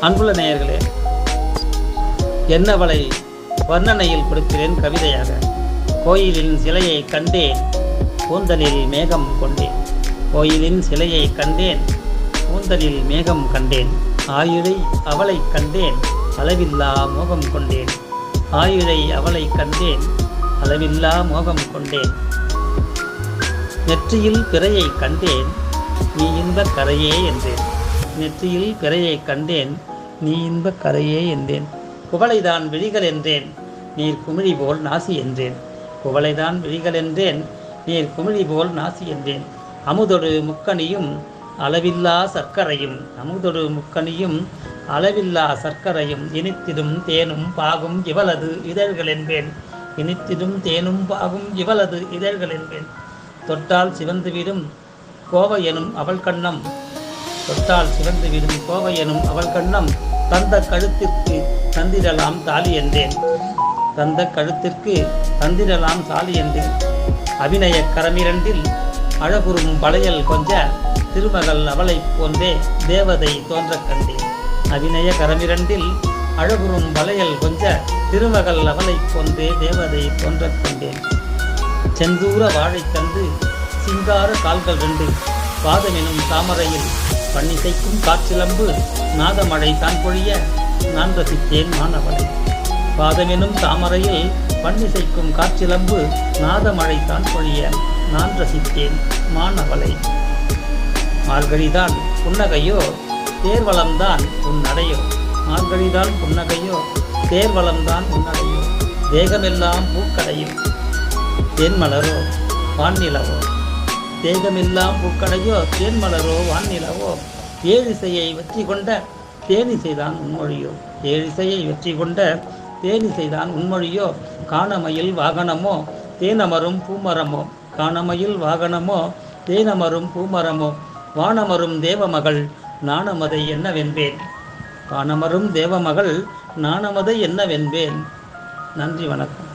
அன்புள்ள நேயர்களே, என்னவளை வர்ணனையில் கொடுக்கிறேன் கவிதையாக. கோயிலின் சிலையை கண்டேன், கூந்தலில் மேகம் கொண்டேன். கோயிலின் சிலையை கண்டேன், கூந்தலில் மேகம் கண்டேன். ஆயுளை அவளை கண்டேன், அளவில்லா மோகம் கொண்டேன். ஆயுளை அவளை கண்டேன், அளவில்லா மோகம் கொண்டேன். நெற்றியில் பிறையை கண்டேன், நீ இன்பக் கரையே என்றேன். நெற்றியில் பிறையை கண்டேன், நீ இன்பக் கரையே என்றேன். குவளைதான் விழிகள் என்றேன், நீர் குமிழி போல் நாசி என்றேன். குவளைதான் விழிகள் என்றேன், நீர் குமிழி போல் நாசி என்றேன். அமுதொடு முக்கணியும் அளவில்லா சர்க்கரையும், அமுதொடு முக்கணியும் அளவில்லா சர்க்கரையும். இனித்திடும் தேனும் பாகும் இவளது இதழ்கள் என்பேன். இனித்திடும் தேனும் பாகும் இவளது இதழ்கள் என்பேன். தொட்டால் சிவந்துவிடும் கோவை எனும் அவள் கண்ணம், தொட்டால் சிவந்துவிடும் கோவை எனும் அவள் கண்ணம். தந்த கழுத்திற்கு தந்திரலாம் தாலி என்றேன். தந்த கழுத்திற்கு தந்திரலாம் தாலி என்றேன். அபிநய கரமிரண்டில் அழகுறும் வளையல் கொஞ்ச, திருமகள் அவளை போன்றே தேவதை தோன்ற கண்டேன். அபிநய கரமிரண்டில் அழகுறும் வளையல் கொஞ்ச, திருமகள் அவளை போன்றே தேவதை தோன்ற கண்டேன். செந்தூர வாழைத்தண்டு சிங்கார கால்கள் ரெண்டு, பாதமெனும் தாமரையில் பன்னிசைக்கும் காற்றிலம்பு. நாதமழை தான் பொழிய நான் ரசித்தேன் மானவளை. பாதமெனும் தாமரையில் பன்னிசைக்கும் காற்றிலம்பு. நாதமழை தான் பொழிய நான் ரசித்தேன் மானவளை. மார்கழிதான் புன்னகையோ, தேர்வளம்தான் உன் நடையோ. மார்கழிதான் புன்னகையோ, தேர்வளம்தான் உன் நடையோ. தேகமெல்லாம் பூக்கடையோ, தேன்மலரோ வான்நிலவோ. தேகமெல்லாம் பூக்கடையோ, தேன்மலரோ வான்நிலவோ. ஏழிசையை வெற்றி கொண்ட தேனிசைதான் உன்மொழியோ. ஏழிசையை வெற்றி கொண்ட தேனிசைதான் உன்மொழியோ. காணமயில் வாகனமோ தேனமரும் பூமரமோ. காணமயில் வாகனமோ தேனமரும் பூமரமோ. வானமரும் தேவமகள் நாணமதை என்னவென்பேன். வானமரும் தேவமகள் நாணமதை என்னவென்பேன். நன்றி, வணக்கம்.